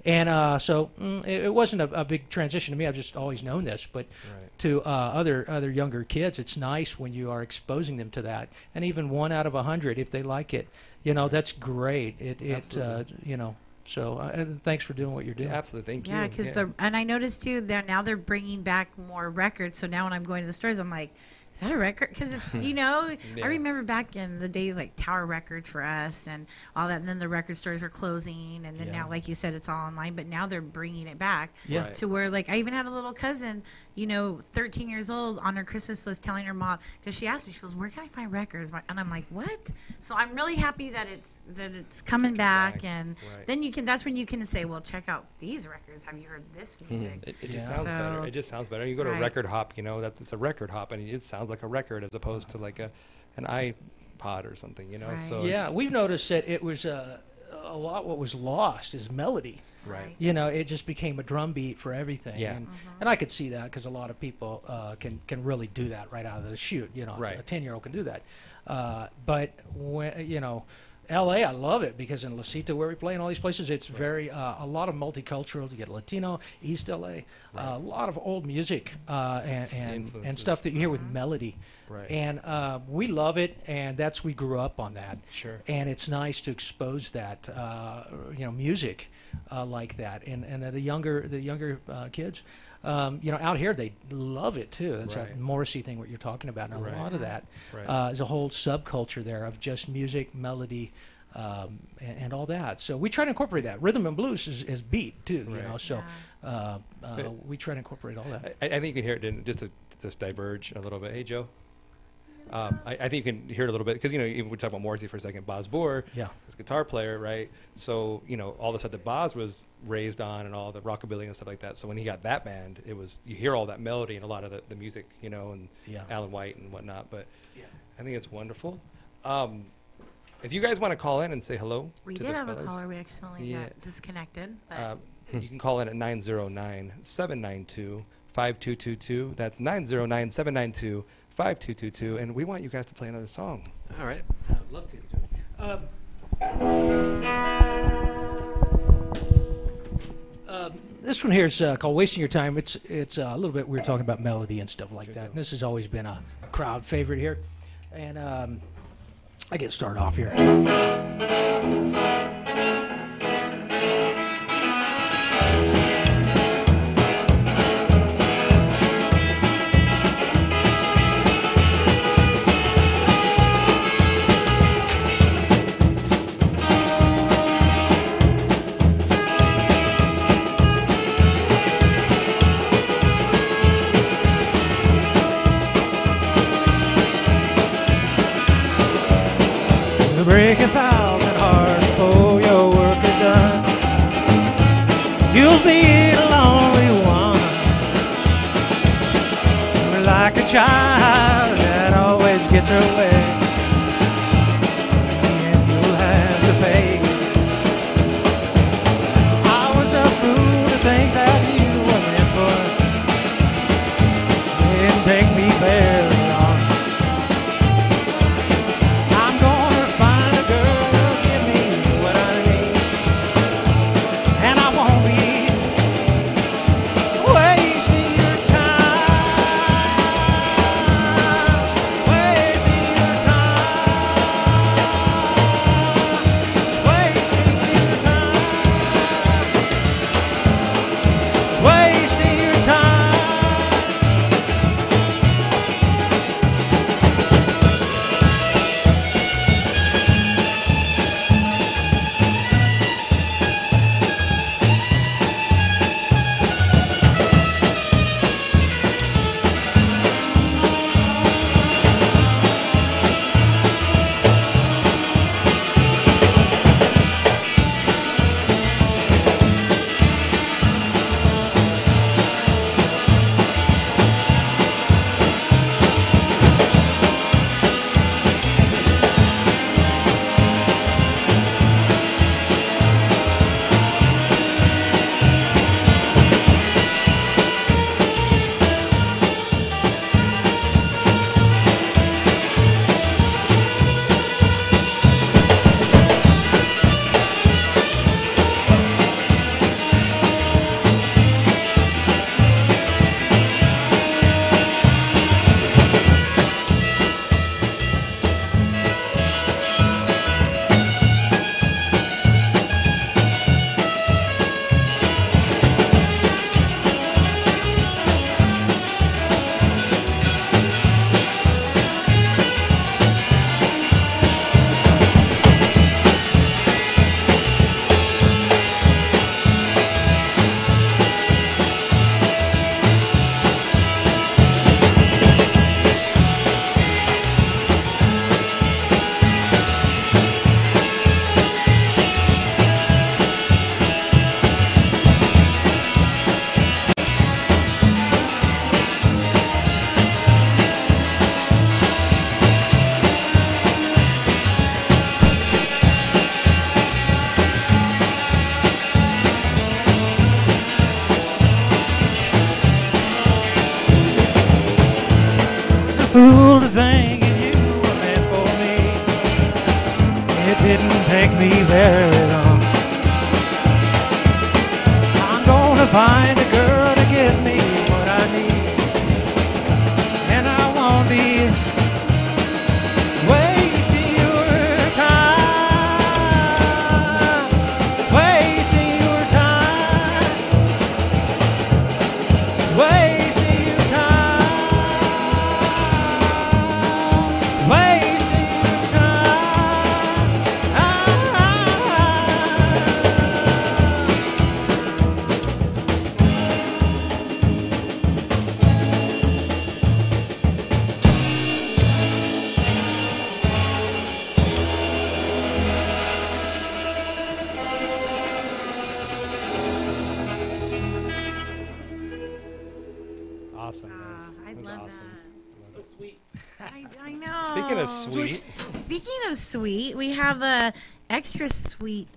Speaker 2: And so it wasn't a big transition to me. I've just always known this, but
Speaker 4: Right.
Speaker 2: to other younger kids, it's nice when you are exposing them to that. And even 1 out of 100, if they like it, that's great.
Speaker 4: Absolutely.
Speaker 2: So thanks for doing what you're doing.
Speaker 4: Yeah, absolutely. Thank
Speaker 5: Yeah,
Speaker 4: you.
Speaker 5: because and I noticed too, they're bringing back more records. So now when I'm going to the stores, I'm like, is that a record? Because it's
Speaker 4: Yeah.
Speaker 5: I remember back in the days like Tower Records for us and all that, and then the record stores were closing, and then
Speaker 2: Yeah.
Speaker 5: now, like you said, it's all online. But now they're bringing it back
Speaker 2: Yeah.
Speaker 4: Right.
Speaker 5: to where like I even had a little cousin, 13 years old, on her Christmas list telling her mom, because she asked me, she goes, "Where can I find records?" And I'm like, "What?" So I'm really happy that it's coming back, and
Speaker 4: Right.
Speaker 5: then that's when you can say, well, check out these records. Have you heard this music?
Speaker 4: It just
Speaker 2: Yeah.
Speaker 4: sounds better.
Speaker 5: So-
Speaker 4: It just sounds better. You go to
Speaker 5: Right.
Speaker 4: Record Hop, it's a record hop, and it sounds like a record as opposed to like an iPod or something,
Speaker 5: Right.
Speaker 4: So
Speaker 2: Yeah,
Speaker 4: it's-
Speaker 2: we've noticed that it was a lot. What was lost is melody.
Speaker 4: Right.
Speaker 2: It just became a drum beat for everything.
Speaker 4: Yeah.
Speaker 2: And I could see that because a lot of people can really do that right out of the chute.
Speaker 4: Right.
Speaker 2: A 10-year-old can do that. But when L.A., I love it because in La Cita, where we play in all these places, it's very a lot of multicultural. You get Latino, East L.A., a lot of old music and
Speaker 4: Influences.
Speaker 2: stuff that you hear with melody.
Speaker 4: Right.
Speaker 2: And we love it, and we grew up on that.
Speaker 4: Sure.
Speaker 2: And it's nice to expose that, music like that, and the younger kids, out here they love it too. That's
Speaker 4: Right.
Speaker 2: that Morrissey thing, what you're talking about. And
Speaker 4: Right.
Speaker 2: a lot of that
Speaker 4: Right.
Speaker 2: is a whole subculture there of just music, melody, and all that. So we try to incorporate that. Rhythm and blues is beat too.
Speaker 4: Right.
Speaker 2: So we try to incorporate all that.
Speaker 4: I think you can hear it just to diverge a little bit. Hey, Joe. I think you can hear it a little bit because even we talk about Morrissey for a second. Boz Bohr,
Speaker 2: Yeah.
Speaker 4: his guitar player, right? So all the stuff that Boz was raised on and all the rockabilly and stuff like that. So when he got that band, it was you hear all that melody and a lot of the music, and
Speaker 2: Yeah.
Speaker 4: Alan White and whatnot. But
Speaker 2: Yeah.
Speaker 4: I think it's wonderful. If you guys want to call in and say hello,
Speaker 5: We
Speaker 4: to
Speaker 5: did
Speaker 4: the
Speaker 5: have a
Speaker 4: fellas,
Speaker 5: caller. We actually
Speaker 4: Yeah.
Speaker 5: got disconnected. But
Speaker 4: you can call in at 909-792-5222. That's 909-792-5222. And we want you guys to play another song.
Speaker 6: All right.
Speaker 2: I'd love to. This one here is called "Wasting Your Time." It's a little bit. We were talking about melody and stuff like that. And this has always been a crowd favorite here. And I get started off here. Break 1,000 hearts before your work is done. You'll be the lonely one, like a child that always gets her way, and you'll have to pay. I was a fool to think that you were meant for. It didn't take me very long. I'm gonna find a girl who'll give me what I need, and I won't be wasting your time, wasting your fool to think you were meant for me. It didn't take me very long. I'm gonna find a girl to give me what I need, and I won't be wasting your time, wasting your time, wasting your time, wasting your time.
Speaker 4: Awesome. Guys.
Speaker 5: I
Speaker 4: That was
Speaker 5: love
Speaker 4: awesome.
Speaker 5: that. I know.
Speaker 4: Speaking of sweet,
Speaker 5: Speaking of sweet, we have a extra sweet.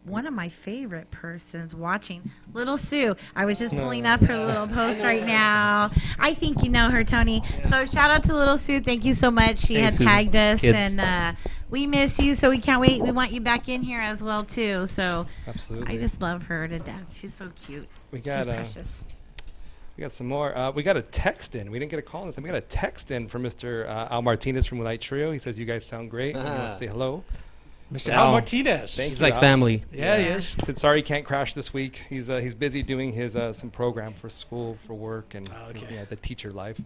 Speaker 5: One of my favorite persons watching, Little Sue. I was just pulling up her little post right now. I think you know her, Tony. So shout out to Little Sue. Thank you so much. She had
Speaker 6: Sue.
Speaker 5: tagged us,
Speaker 6: Kids.
Speaker 5: and we miss you. So we can't wait. We want you back in here as well too. So
Speaker 4: absolutely.
Speaker 5: I just love her to death. She's so cute.
Speaker 4: We
Speaker 5: She's
Speaker 4: got
Speaker 5: precious.
Speaker 4: we got some more. We got a text in. We didn't get a call on this. We got a text in from Mr. Al Martinez from Light Trio. He says you guys sound great. And he wants to say hello.
Speaker 2: Mr.
Speaker 6: Al.
Speaker 2: Al Martinez.
Speaker 4: Thank
Speaker 6: He's
Speaker 4: you,
Speaker 6: like
Speaker 4: Al.
Speaker 6: family.
Speaker 2: Yeah, he is.
Speaker 4: He said sorry he can't crash this week. He's busy doing his some program for school, for work, and
Speaker 2: Okay.
Speaker 4: the teacher life.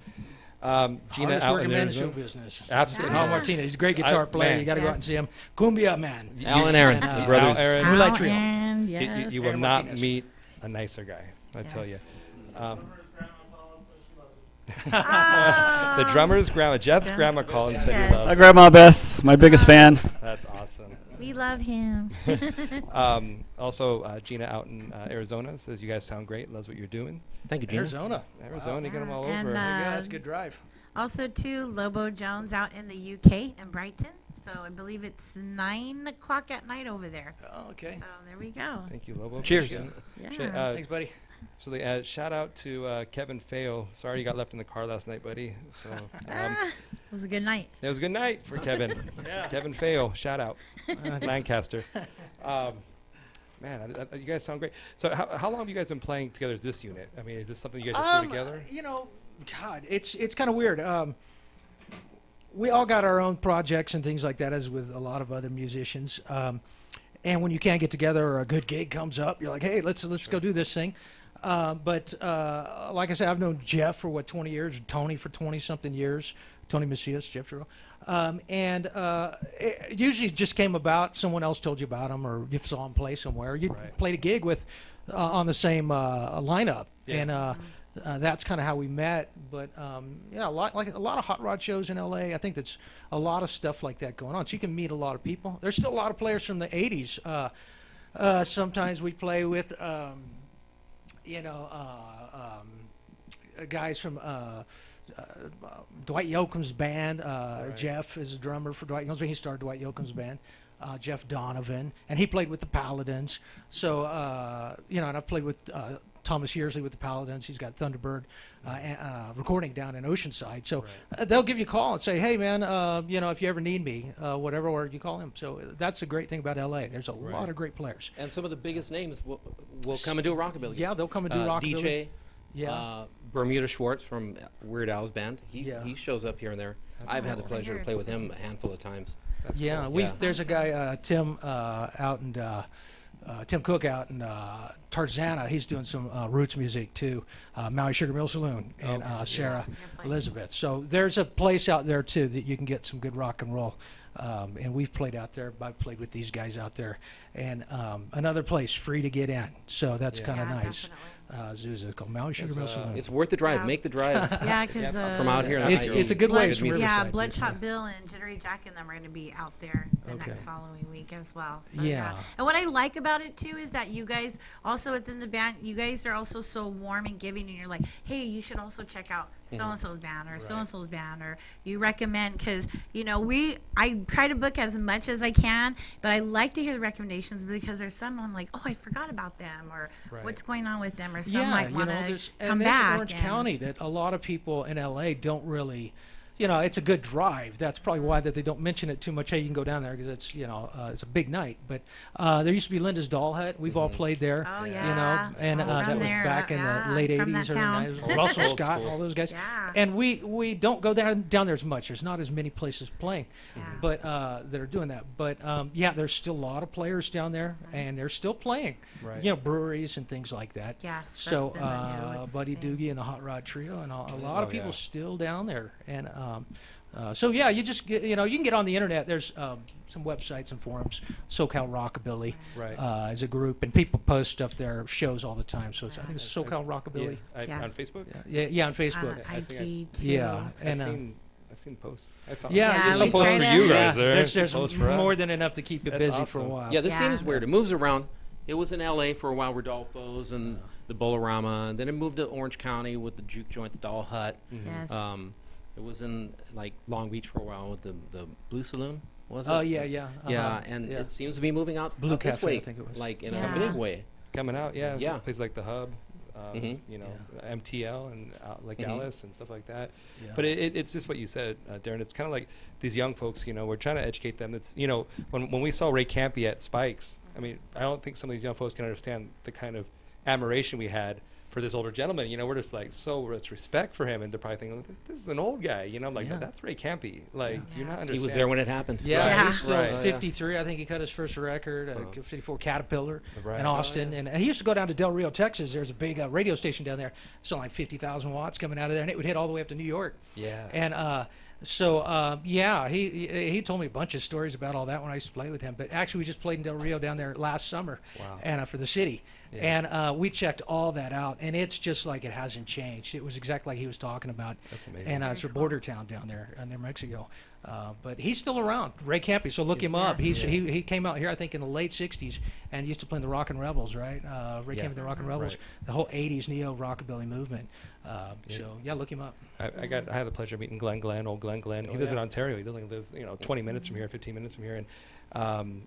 Speaker 4: Gina
Speaker 2: Hardest
Speaker 4: out
Speaker 2: working
Speaker 4: in
Speaker 2: man in show
Speaker 4: Arizona.
Speaker 2: business.
Speaker 4: Absolutely.
Speaker 2: Al Martinez. He's a great guitar player.
Speaker 4: man.
Speaker 2: You got to go out and
Speaker 5: Yes.
Speaker 2: see him. Cumbia man.
Speaker 6: Al and Aaron,
Speaker 2: And,
Speaker 6: the brothers.
Speaker 4: Al, Aaron.
Speaker 2: Moonlight
Speaker 5: Al
Speaker 2: Trio.
Speaker 5: and
Speaker 4: You-
Speaker 5: yes.
Speaker 4: you will
Speaker 2: Aaron
Speaker 4: not
Speaker 2: Martinez.
Speaker 4: meet a nicer guy. I tell you.
Speaker 5: Yes.
Speaker 4: The drummer's grandma, Jeff's
Speaker 5: Yeah.
Speaker 4: grandma called and said
Speaker 5: Yes.
Speaker 4: he loves.
Speaker 7: Hi, Grandma Beth, my biggest fan.
Speaker 4: That's awesome.
Speaker 5: We love him.
Speaker 4: Also, Gina out in Arizona says you guys sound great. Loves what you're doing.
Speaker 6: Thank you, Gina.
Speaker 2: Arizona.
Speaker 4: Arizona, you get them all
Speaker 5: And,
Speaker 4: over.
Speaker 2: Yeah, that's a good drive.
Speaker 5: Also, too, Lobo Jones out in the UK in Brighton. So I believe it's 9 o'clock at night over there.
Speaker 2: Oh, okay.
Speaker 5: So there we go.
Speaker 4: Thank you, Lobo.
Speaker 6: Cheers.
Speaker 4: Appreciate it.
Speaker 5: Yeah.
Speaker 2: Thanks, buddy.
Speaker 4: So shout out to Kevin Feo. Sorry you got left in the car last night, buddy. So
Speaker 5: It was a good night.
Speaker 4: it was a good night for Kevin.
Speaker 2: Yeah.
Speaker 4: Kevin Feo, shout out, Lancaster. You guys sound great. So how long have you guys been playing together as this unit? I mean, is this something you guys just do together?
Speaker 2: You know, God, it's kind of weird. We all got our own projects and things like that, as with a lot of other musicians. And when you can't get together or a good gig comes up, you're like, hey, let's go do this thing. But like I said, I've known Jeff for 20 years, Tony for 20-something years, Tony Macias, Jeff Terrell. It usually just came about, someone else told you about him, or you saw him play somewhere. You
Speaker 4: Right.
Speaker 2: played a gig with on the same lineup,
Speaker 4: Yeah.
Speaker 2: and that's kind of how we met. But yeah, a lot of hot rod shows in LA. I think that's a lot of stuff like that going on. So you can meet a lot of people. There's still a lot of players from the '80s. Sometimes we play with, guys from Dwight Yoakam's band. Jeff is a drummer for Dwight Yoakam's band. He started Dwight Yoakam's band. Jeff Donovan, and he played with the Paladins. So and I've played with Thomas Yearsley with the Paladins. He's got Thunderbird recording down in Oceanside. So they'll give you a call and say, hey, man, if you ever need me, whatever, or you call him. So that's the great thing about L.A. There's a lot of great players.
Speaker 6: And some of the biggest names will come and do a rockabilly.
Speaker 2: Yeah, they'll come and do rockabilly.
Speaker 6: DJ,
Speaker 2: Yeah.
Speaker 6: Bermuda Schwartz from Weird Al's band. He
Speaker 2: Yeah.
Speaker 6: shows up here and there. I've had the pleasure to play with him a handful of times.
Speaker 4: That's
Speaker 2: Yeah,
Speaker 4: cool.
Speaker 2: we there's a guy Tim out in Tim Cook out in Tarzana. He's doing some roots music too. Maui Sugar Mill Saloon and Sarah
Speaker 5: It's a good place.
Speaker 2: Elizabeth. So there's a place out there too that you can get some good rock and roll. And we've played out there. I've played with these guys out there. And another place free to get in. So that's
Speaker 4: Yeah.
Speaker 2: kind of
Speaker 5: Yeah,
Speaker 2: nice. Zuza called Maui Sugar Mill Saloon.
Speaker 6: It's worth the drive.
Speaker 5: Yeah.
Speaker 6: Make the drive
Speaker 5: Yeah, because
Speaker 6: from out here.
Speaker 2: It's a good way.
Speaker 5: Blood,
Speaker 2: It's
Speaker 6: music.
Speaker 5: yeah,
Speaker 2: Riverside,
Speaker 5: Bloodshot
Speaker 2: yeah.
Speaker 5: Bill and Jittery Jack and them are going to be out there the
Speaker 2: Okay.
Speaker 5: next following week as well. So,
Speaker 2: Yeah.
Speaker 5: And what I like about it too is that you guys also within the band, you guys are also so warm and giving, and you're like, hey, you should also check out so and so's band or so and so's band, or you recommend, because I try to book as much as I can, but I like to hear the recommendations because there's some I'm like, oh, I forgot about them, or what's going on with them, or some might want to come back.
Speaker 2: Orange County that a lot of people in LA don't really, it's a good drive. That's probably why that they don't mention it too much. Hey, you can go down there because it's, it's a big night. But there used to be Linda's Doll Hut. We've all played there.
Speaker 5: Oh, yeah.
Speaker 2: And that was back in the late 80s, early 90s. Russell Scott, all those guys.
Speaker 5: Yeah.
Speaker 2: And we don't go down there as much. There's not as many places playing, but that are doing that. But there's still a lot of players down there, and they're still playing.
Speaker 4: Right.
Speaker 2: Breweries and things like that.
Speaker 5: Yes.
Speaker 2: So
Speaker 5: that's been the newest
Speaker 2: Buddy
Speaker 5: thing.
Speaker 2: Doogie and the Hot Rod Trio, and a lot of people still down there. And so you just get, you can get on the internet. There's some websites and forums. SoCal Rockabilly is a group, and people post stuff there, shows all the time. So I think it's SoCal Rockabilly.
Speaker 4: On Facebook.
Speaker 2: Yeah, on Facebook.
Speaker 5: On IG too.
Speaker 2: Yeah, and
Speaker 4: I've seen posts. I saw
Speaker 5: Yeah,
Speaker 4: some
Speaker 5: we
Speaker 4: posts
Speaker 5: try
Speaker 4: for
Speaker 5: to-
Speaker 4: you guys.
Speaker 2: There's
Speaker 4: Posts for
Speaker 2: more
Speaker 4: us.
Speaker 2: than enough to keep you
Speaker 4: That's
Speaker 2: busy for a
Speaker 4: awesome.
Speaker 2: while.
Speaker 6: Yeah, this scene
Speaker 5: Yeah.
Speaker 6: is weird. It moves around. It was in L.A. for a while, Rodolfo's and the Bolorama, and then it moved to Orange County with the Juke Joint, the Doll Hut.
Speaker 5: Yes.
Speaker 6: It was in Long Beach for a while with the Blue Saloon. Was it?
Speaker 2: Oh yeah.
Speaker 6: Yeah, and it seems to be moving out
Speaker 2: Blue
Speaker 6: out this
Speaker 2: Cafe,
Speaker 6: way,
Speaker 2: I think it was.
Speaker 6: in
Speaker 5: Yeah.
Speaker 6: a big way.
Speaker 4: Coming out, yeah.
Speaker 6: Yeah.
Speaker 4: Places like the Hub,
Speaker 6: Mhm.
Speaker 4: MTL and Dallas and stuff like that.
Speaker 2: Yeah.
Speaker 4: But it's just what you said, Darren. It's kind of like these young folks. We're trying to educate them. It's when we saw Ray Campy at Spikes. I mean, I don't think some of these young folks can understand the kind of admiration we had for this older gentleman. We're just like so much respect for him, and they're probably thinking, this is an old guy. I'm like,
Speaker 2: Yeah.
Speaker 4: That's Ray Campy. Like, do you not understand?
Speaker 6: He was there when it happened.
Speaker 2: Yeah,
Speaker 5: Yeah.
Speaker 2: he's still
Speaker 4: Right.
Speaker 2: 53. I think he cut his first record, 54 Caterpillar
Speaker 4: Right.
Speaker 2: in Austin. And he used to go down to Del Rio, Texas. There's a big radio station down there. It's like 50,000 watts coming out of there, and it would hit all the way up to New York.
Speaker 4: Yeah.
Speaker 2: And he told me a bunch of stories about all that when I used to play with him. But actually, we just played in Del Rio down there last summer,
Speaker 4: Wow.
Speaker 2: and for the city.
Speaker 4: Yeah.
Speaker 2: And we checked all that out, and it's just like it hasn't changed. It was exactly like he was talking about.
Speaker 4: That's amazing.
Speaker 2: And it's a border town down there near Mexico. But he's still around, Ray Campy. So look him up.
Speaker 5: Yes.
Speaker 2: He came out here, I think, in the late '60s, and used to play in the Rockin' Rebels, right? Ray
Speaker 4: Yeah.
Speaker 2: Campy, the Rockin' Rebels,
Speaker 4: Right.
Speaker 2: the whole '80s neo rockabilly movement. So look him up.
Speaker 4: I had the pleasure of meeting Glenn. He lives in Ontario. He only lives 20 minutes from here, 15 minutes from here, and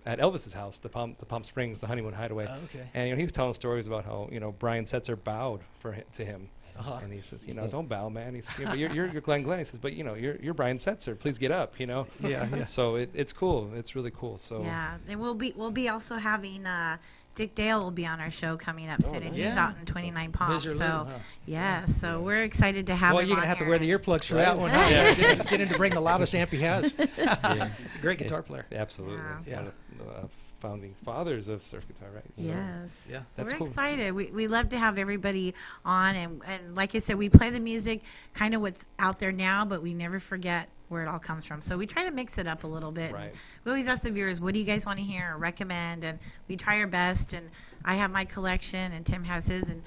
Speaker 4: at Elvis's house, the Palm Springs, the Honeymoon Hideaway.
Speaker 2: Oh, okay.
Speaker 4: And he was telling stories about how Brian Setzer bowed to him.
Speaker 2: Uh-huh.
Speaker 4: And he says, don't bow, man. He says, but you're Glenn. He says, but you're Brian Setzer. Please get up.
Speaker 2: Yeah.
Speaker 4: So it's cool. It's really cool. So
Speaker 5: Yeah, and we'll be also having Dick Dale will be on our show coming up soon, and he's
Speaker 2: Yeah.
Speaker 5: out in 29 Palms.
Speaker 2: Misery
Speaker 5: So
Speaker 2: Lou, huh?
Speaker 5: yeah, so we're excited to have
Speaker 2: Well,
Speaker 5: him
Speaker 2: you're
Speaker 5: on
Speaker 2: gonna have to
Speaker 5: here.
Speaker 2: wear the earplugs for that one.
Speaker 5: Yeah.
Speaker 2: Get him to bring the loudest amp he has. Great guitar player.
Speaker 4: absolutely.
Speaker 2: Yeah.
Speaker 4: One of the founding fathers of surf guitar, right? So
Speaker 5: Yes.
Speaker 2: Yeah.
Speaker 4: That's
Speaker 5: We're
Speaker 4: cool.
Speaker 5: excited. We love to have everybody on, and like I said, we play the music, kind of what's out there now, but we never forget where it all comes from. So we try to mix it up a little bit.
Speaker 4: Right.
Speaker 5: We always ask the viewers, what do you guys want to hear or recommend? And we try our best. And I have my collection, and Tim has his. And,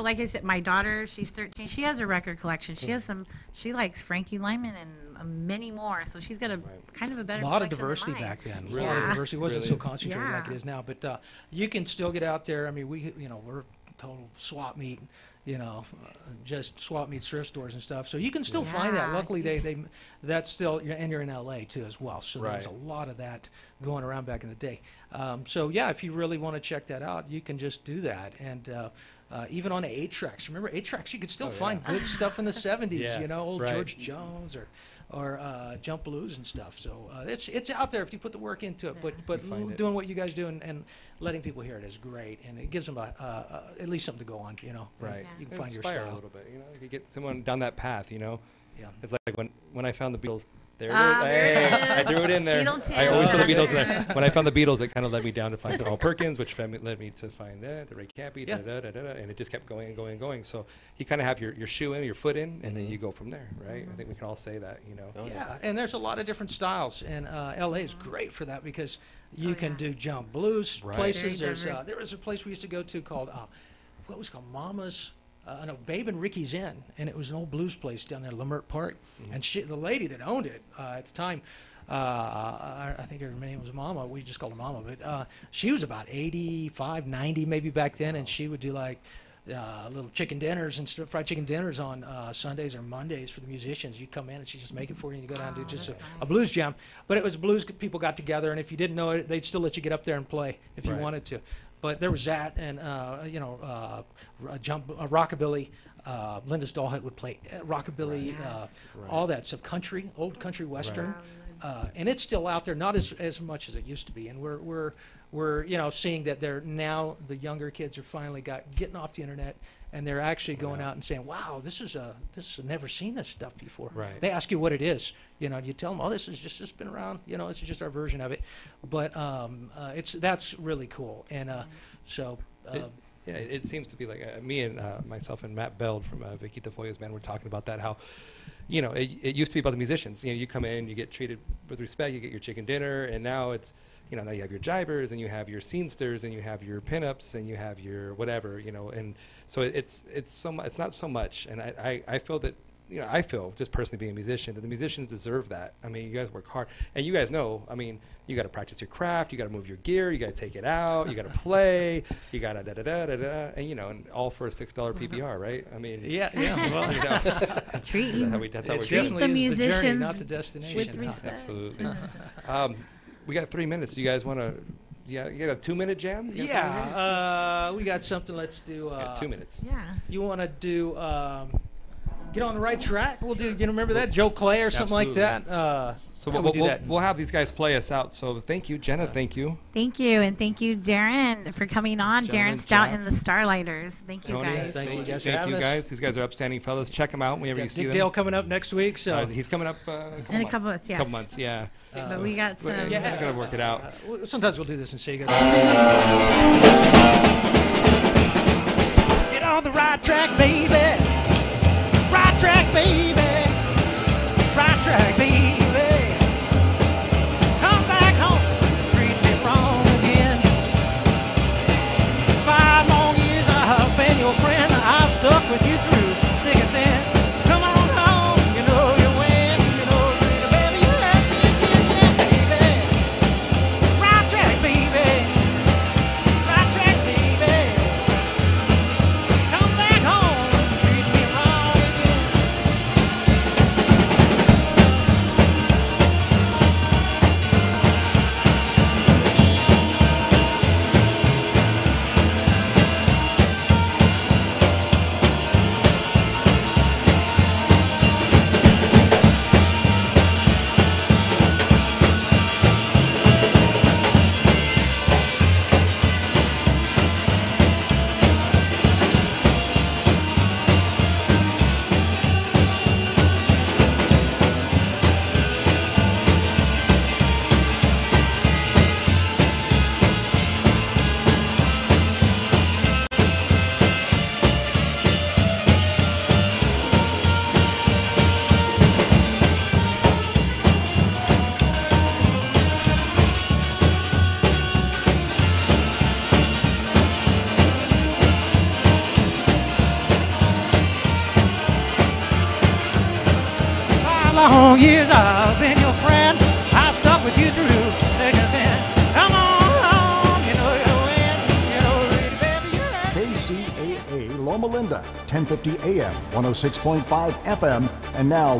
Speaker 5: like I said, my daughter, she's 13. She has a record collection. She has she likes Frankie Lyman and many more. So she's got a kind of a better
Speaker 2: A lot of
Speaker 5: collection than
Speaker 2: diversity
Speaker 5: mine.
Speaker 2: back then.
Speaker 4: Really
Speaker 2: A lot of
Speaker 5: Yeah.
Speaker 2: diversity. It wasn't
Speaker 4: Really
Speaker 2: so
Speaker 4: is.
Speaker 2: concentrated like it
Speaker 5: Yeah.
Speaker 2: is now. But you can still get out there. I mean, we're total swap meet. Just swap meet thrift stores and stuff. So you can still find that.
Speaker 5: Yeah.
Speaker 2: Luckily, that's still, and you're in LA too as well. So there's a
Speaker 4: Right.
Speaker 2: lot of that going around back in the day. So yeah, if you really want to check that out, you can just do that. And even on 8-tracks, remember 8-tracks, you could still find good stuff in the 70s.
Speaker 4: Yeah,
Speaker 2: Old
Speaker 4: right.
Speaker 2: George Jones or jump blues and stuff. So it's out there if you put the work into it. But
Speaker 4: find it.
Speaker 2: doing what you guys do and letting people hear it is great, and it gives them at least something to go on.
Speaker 4: Right.
Speaker 2: You can
Speaker 4: And
Speaker 2: find your
Speaker 4: inspire
Speaker 2: style.
Speaker 4: a little bit. You get someone down that path.
Speaker 2: Yeah.
Speaker 4: It's like when I found the Beatles. There it
Speaker 5: Ah,
Speaker 4: is.
Speaker 5: there it
Speaker 4: Hey,
Speaker 5: is.
Speaker 4: I threw it in there.
Speaker 5: Beatles
Speaker 4: I always throw the
Speaker 5: Tim.
Speaker 4: Beatles in there. When I found the Beatles, it kind of led me down to find Carl Perkins, which led me to find the Ray Campy,
Speaker 2: Yeah.
Speaker 4: and it just kept going and going and going. So you kind of have your shoe in, your foot in, and then you go from there, right? I think we can all say that,
Speaker 6: Oh,
Speaker 2: Yeah, and there's a lot of different styles, and LA is great for that because you can
Speaker 5: yeah.
Speaker 2: do jump blues
Speaker 4: Right.
Speaker 2: places.
Speaker 5: Very
Speaker 2: There's
Speaker 5: diverse.
Speaker 2: there was a place we used to go to called what was it called Mama's. No, Babe and Ricky's Inn, and it was an old blues place down there, Lamert Park. And the lady that owned it at the time I think her name was Mama. We just called her Mama, but she was about 85, 90 maybe back then, and she would do like little chicken dinners and stuff, fried chicken dinners on Sundays or Mondays for the musicians. You come in and she just make it for you, and you go down and do just a blues jam. But it was blues people got together, and if you didn't know it, they'd still let you get up there and play if you wanted to. But there was that, and rockabilly. Linda Stallhut would play rockabilly, all that stuff, country, old country western, and it's still out there, not as much as it used to be. And we're seeing that they're now the younger kids are finally getting off the internet, and they're actually going out and saying, "Wow, this is I've never seen this stuff before." Right. They ask you what it is, you tell them, "Oh, this has been around, this is just our version of it," but that's really cool, and so.
Speaker 4: Yeah, it seems to be like me and myself and Matt Beld from Vicky Tafoya's band were talking about that, how, it used to be about the musicians. You come in, you get treated with respect, you get your chicken dinner, and now it's, now you have your jivers, and you have your scenesters, and you have your pinups, and you have your whatever, and so it's not so much, and I feel that, I feel, just personally being a musician, that the musicians deserve that. I mean, you guys work hard, and you guys know, I mean, you got to practice your craft, you got to move your gear, you got to take it out, you got to play, you got to da-da-da-da-da, and, and all for a $6 PBR, right? I mean,
Speaker 2: yeah, well,
Speaker 5: treat
Speaker 2: the
Speaker 5: musicians
Speaker 2: the journey, not the destination.
Speaker 5: with respect.
Speaker 4: Absolutely. We got 3 minutes. You guys want to, you got a 2-minute jam?
Speaker 2: We got something. Let's do
Speaker 4: 2 minutes.
Speaker 5: Yeah.
Speaker 2: You want to do Get on the Right Track? We'll do, remember that? Joe Clay or something like that?
Speaker 4: So we'll have these guys play us out. So thank you, Jenna. Thank you.
Speaker 5: Thank you. And thank you, Darren, for coming on. Darren Stout and the Starlighters. Thank you,
Speaker 4: Tony,
Speaker 5: guys.
Speaker 2: Thank you guys.
Speaker 4: Thank you, guys. These guys are upstanding fellas. Check them out whenever you see
Speaker 2: Dick
Speaker 4: them.
Speaker 2: Dale coming up next week. So
Speaker 4: he's coming up
Speaker 5: in a couple months, yes.
Speaker 4: Couple months, yeah.
Speaker 5: But we got some.
Speaker 4: We're going to work it out.
Speaker 2: Sometimes we'll do this and say good.
Speaker 3: Get on the right track, baby. Right track, baby. Right track, baby. Come back home, treat me wrong again. 5 long years I've been your friend. I've stuck with you through thick and thin. Come on home, you know you win. You know, baby, you left me again, baby. Right track, baby. Right track, baby. Come back home, treat me wrong again. Long years I've been your friend. I stuck with you through thick and thin. Come on, you know you win. You know, really, baby, you're right.
Speaker 1: KCAA Loma Linda, 1050 AM, 106.5 FM, and now